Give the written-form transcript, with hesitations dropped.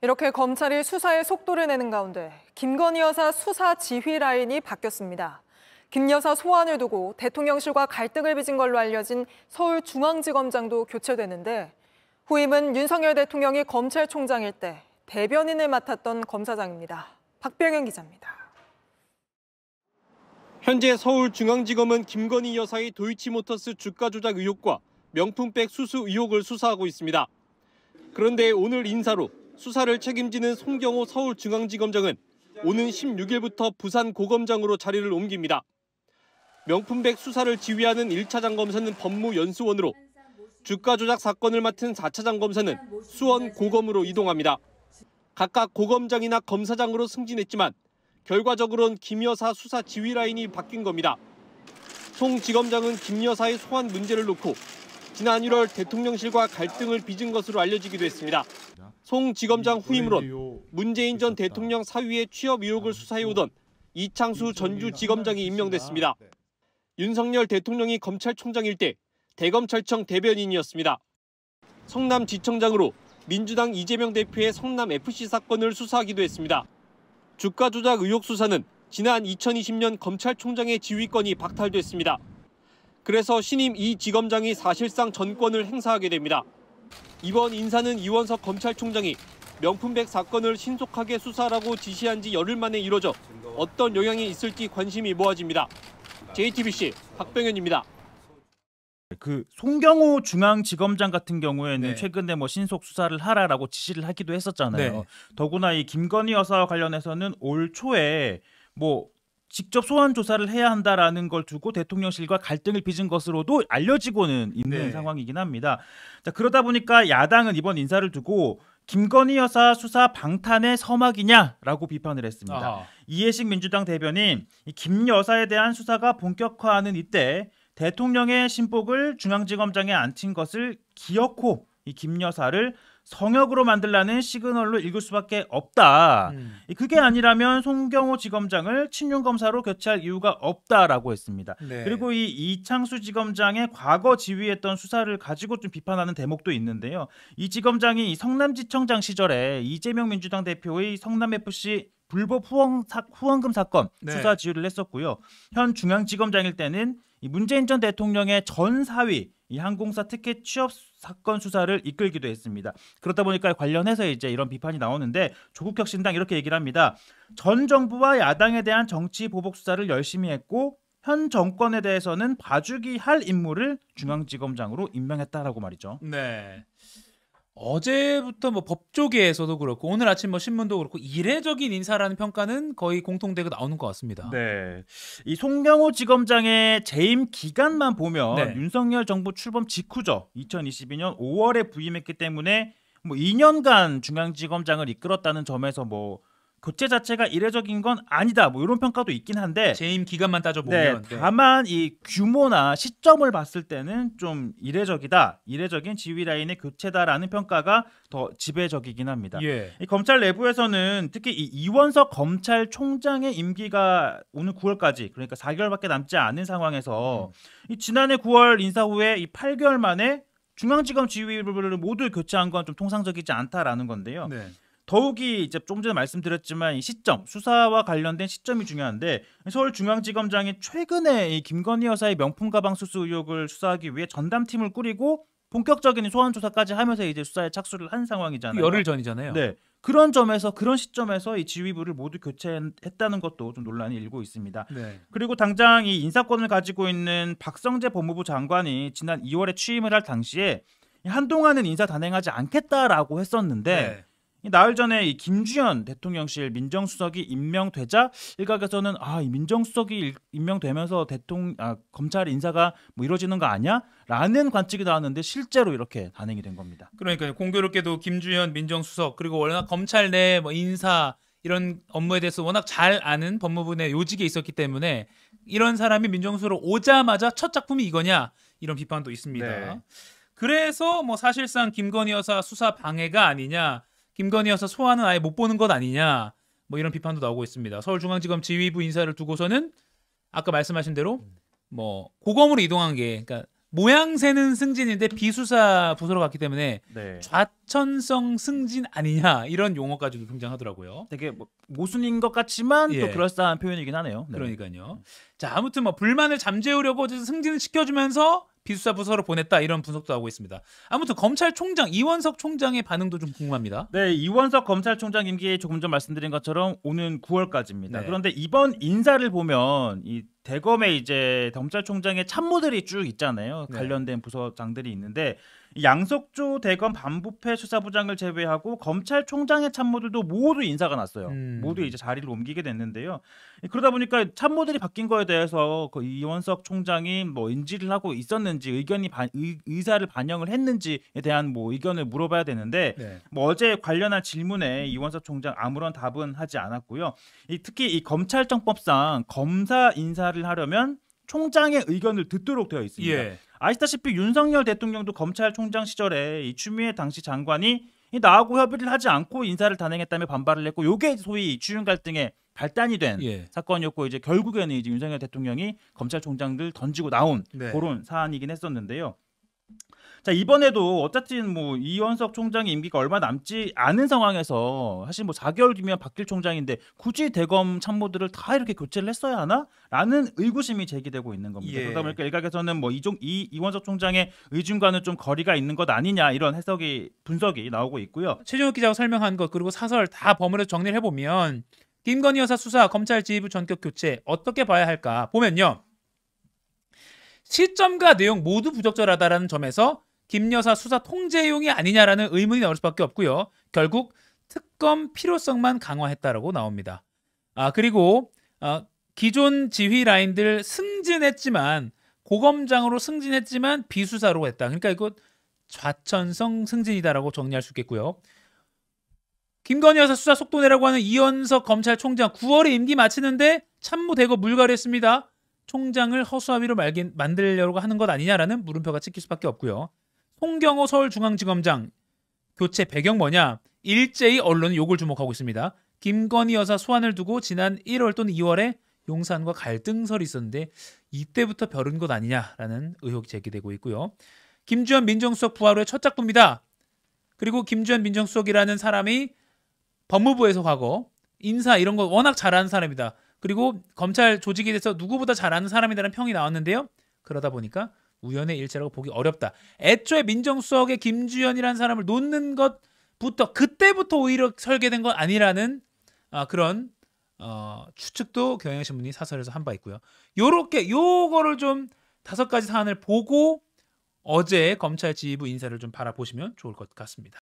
이렇게 검찰이 수사에 속도를 내는 가운데 김건희 여사 수사 지휘 라인이 바뀌었습니다. 김 여사 소환을 두고 대통령실과 갈등을 빚은 걸로 알려진 서울중앙지검장도 교체되는데 후임은 윤석열 대통령이 검찰총장일 때 대변인을 맡았던 검사장입니다. 박병현 기자입니다. 현재 서울중앙지검은 김건희 여사의 도이치모터스 주가 조작 의혹과 명품백 수수 의혹을 수사하고 있습니다. 그런데 오늘 인사로 수사를 책임지는 송경호 서울중앙지검장은 오는 16일부터 부산고검장으로 자리를 옮깁니다. 명품백 수사를 지휘하는 1차장 검사는 법무연수원으로, 주가 조작 사건을 맡은 4차장 검사는 수원고검으로 이동합니다. 각각 고검장이나 검사장으로 승진했지만 결과적으로는 김 여사 수사 지휘 라인이 바뀐 겁니다. 송 지검장은 김 여사의 소환 문제를 놓고 지난 1월 대통령실과 갈등을 빚은 것으로 알려지기도 했습니다. 송 지검장 후임으론 문재인 전 대통령 사위의 취업 의혹을 수사해오던 이창수 전주지검장이 임명됐습니다. 윤석열 대통령이 검찰총장일 때 대검찰청 대변인이었습니다. 성남지청장으로 민주당 이재명 대표의 성남FC 사건을 수사하기도 했습니다. 주가 조작 의혹 수사는 지난 2020년 검찰총장의 지휘권이 박탈됐습니다. 그래서 신임 이 지검장이 사실상 전권을 행사하게 됩니다. 이번 인사는 이원석 검찰총장이 명품백 사건을 신속하게 수사하라고 지시한 지 열흘 만에 이뤄져 어떤 영향이 있을지 관심이 모아집니다. JTBC 박병현입니다. 그 송경호 중앙지검장 같은 경우에는 최근에 뭐 신속 수사를 하라라고 지시를 하기도 했었잖아요. 더구나 이 김건희 여사와 관련해서는 올 초에 뭐 직접 소환 조사를 해야 한다라는 걸 두고 대통령실과 갈등을 빚은 것으로도 알려지고는 있는 상황이긴 합니다. 자, 그러다 보니까 야당은 이번 인사를 두고 김건희 여사 수사 방탄의 서막이냐라고 비판을 했습니다. 이해식 민주당 대변인, 김 여사에 대한 수사가 본격화하는 이때 대통령의 신복을 중앙지검장에 앉힌 것을 기어코 이 김 여사를 성역으로 만들라는 시그널로 읽을 수밖에 없다. 그게 아니라면 송경호 지검장을 친윤검사로 교체할 이유가 없다라고 했습니다. 그리고 이 이창수 지검장의 과거 지휘했던 수사를 가지고 좀 비판하는 대목도 있는데요. 이 지검장이 성남지청장 시절에 이재명 민주당 대표의 성남FC 불법 후원금 사건 수사 지휘를 했었고요. 현 중앙지검장일 때는 이 문재인 전 대통령의 전 사위 이 항공사 티켓 취업 사건 수사를 이끌기도 했습니다. 그렇다 보니까 관련해서 이제 이런 비판이 나오는데 조국혁신당 이렇게 얘기를 합니다. 전 정부와 야당에 대한 정치 보복 수사를 열심히 했고 현 정권에 대해서는 봐주기 할 인물을 중앙지검장으로 임명했다라고 말이죠. 네. 어제부터 뭐 법조계에서도 그렇고 오늘 아침 뭐 신문도 그렇고 이례적인 인사라는 평가는 거의 공통되게 나오는 것 같습니다. 네, 이 송경호 지검장의 재임 기간만 보면 윤석열 정부 출범 직후죠. 2022년 5월에 부임했기 때문에 뭐 2년간 중앙지검장을 이끌었다는 점에서 뭐 교체 자체가 이례적인 건 아니다. 뭐 이런 평가도 있긴 한데 재임 기간만 따져보면 다만 이 규모나 시점을 봤을 때는 좀 이례적이다. 이례적인 지휘 라인의 교체다라는 평가가 더 지배적이긴 합니다. 이 검찰 내부에서는 특히 이 이원석 검찰총장의 임기가 오는 9월까지 그러니까 4개월밖에 남지 않은 상황에서 이 지난해 9월 인사 후에 이 8개월 만에 중앙지검 지휘부를 모두 교체한 건 좀 통상적이지 않다라는 건데요. 더욱이 이제 좀 전에 말씀드렸지만 이 시점, 수사와 관련된 시점이 중요한데 서울중앙지검장이 최근에 이 김건희 여사의 명품 가방 수수 의혹을 수사하기 위해 전담팀을 꾸리고 본격적인 소환 조사까지 하면서 이제 수사에 착수를 한 상황이잖아요. 열흘 전이잖아요. 네. 그런 점에서 그런 시점에서 이 지휘부를 모두 교체했다는 것도 좀 논란이 일고 있습니다. 그리고 당장 이 인사권을 가지고 있는 박성재 법무부 장관이 지난 2월에 취임을 할 당시에 한동안은 인사 단행하지 않겠다라고 했었는데 나흘 전에 이 김주현 대통령실 민정수석이 임명되자 일각에서는 이 민정수석이 임명되면서 검찰 인사가 뭐 이루어지는 거 아니야? 라는 관측이 나왔는데 실제로 이렇게 단행이 된 겁니다. 그러니까요. 공교롭게도 김주현 민정수석 그리고 워낙 검찰 내 뭐 인사 이런 업무에 대해서 워낙 잘 아는 법무부 내 요직에 있었기 때문에 이런 사람이 민정수석으로 오자마자 첫 작품이 이거냐 이런 비판도 있습니다. 그래서 뭐 사실상 김건희 여사 수사 방해가 아니냐 김건희 여사 소환은 아예 못 보는 것 아니냐 뭐 이런 비판도 나오고 있습니다. 서울중앙지검 지휘부 인사를 두고서는 아까 말씀하신 대로 뭐 고검으로 이동한 게 그러니까 모양새는 승진인데 비수사 부서로 갔기 때문에 네. 좌천성 승진 아니냐 이런 용어까지도 등장하더라고요. 되게 뭐 모순인 것 같지만 예. 또 그럴싸한 표현이긴 하네요. 네. 그러니까요. 자, 아무튼 뭐 불만을 잠재우려고 어쨌든 승진을 시켜주면서 비수사 부서로 보냈다 이런 분석도 하고 있습니다. 아무튼 검찰총장 이원석 총장의 반응도 좀 궁금합니다. 네, 이원석 검찰총장 임기 조금 전 말씀드린 것처럼 오는 9월까지입니다. 네. 그런데 이번 인사를 보면 이 대검에 이제 검찰총장의 참모들이 쭉 있잖아요. 네. 관련된 부서장들이 있는데 이 양석조 대검 반부패 수사부장을 제외하고 검찰총장의 참모들도 모두 인사가 났어요. 모두 이제 자리를 옮기게 됐는데요. 그러다 보니까 참모들이 바뀐 거에 대해서 그 이원석 총장이 뭐 인지를 하고 있었는지 의사를 반영을 했는지에 대한 뭐 의견을 물어봐야 되는데 네. 뭐 어제 관련한 질문에 이원석 총장 아무런 답은 하지 않았고요. 특히 이 검찰청법상 검사 인사를 하려면 총장의 의견을 듣도록 되어 있습니다. 예. 아시다시피 윤석열 대통령도 검찰총장 시절에 이 추미애 당시 장관이 나하고 협의를 하지 않고 인사를 단행했다며 반발을 했고, 요게 소위 추윤 갈등의 발단이 된 예. 사건이었고, 이제 결국에는 이제 윤석열 대통령이 검찰총장들 던지고 나온 네. 그런 사안이긴 했었는데요. 자, 이번에도 어쨌든 뭐 이원석 총장의 임기가 얼마 남지 않은 상황에서 사실 뭐 4개월 뒤면 바뀔 총장인데 굳이 대검 참모들을 다 이렇게 교체를 했어야 하나? 라는 의구심이 제기되고 있는 겁니다. 예. 그러다 보니까 일각에서는 뭐 이원석 총장의 의중과는 좀 거리가 있는 것 아니냐 이런 분석이 나오고 있고요. 최종욱 기자가 설명한 것 그리고 사설 다 버무려 정리를 해보면 김건희 여사 수사 검찰 지휘부 전격 교체 어떻게 봐야 할까 보면요. 시점과 내용 모두 부적절하다라는 점에서 김 여사 수사 통제용이 아니냐라는 의문이 나올 수밖에 없고요. 결국 특검 필요성만 강화했다라고 나옵니다. 그리고 기존 지휘 라인들 승진했지만 고검장으로 승진했지만 비수사로 했다. 그러니까 이거 좌천성 승진이다라고 정리할 수 있겠고요. 김건희 여사 수사 속도 내라고 하는 이원석 검찰총장 9월에 임기 마치는데 참모 대거 물갈이했습니다. 총장을 허수아비로 만들려고 하는 것 아니냐라는 물음표가 찍힐 수밖에 없고요. 송경호 서울중앙지검장 교체 배경 뭐냐? 일제히 언론은 요걸 주목하고 있습니다. 김건희 여사 소환을 두고 지난 1월 또는 2월에 용산과 갈등설이 있었는데 이때부터 벼른 것 아니냐라는 의혹이 제기되고 있고요. 김주현 민정수석 부하로의 첫 작품이다. 그리고 김주현 민정수석이라는 사람이 법무부에서 과거 인사 이런 거 워낙 잘하는 사람이다. 그리고 검찰 조직에 대해서 누구보다 잘하는 사람이라는 평이 나왔는데요. 그러다 보니까 우연의 일치라고 보기 어렵다. 애초에 민정수석에 김주현이라는 사람을 놓는 것부터 그때부터 오히려 설계된 건 아니라는 그런 추측도 경향신문이 사설에서 한 바 있고요. 요거를 좀 5가지 사안을 보고 어제 검찰 지휘부 인사를 좀 바라보시면 좋을 것 같습니다.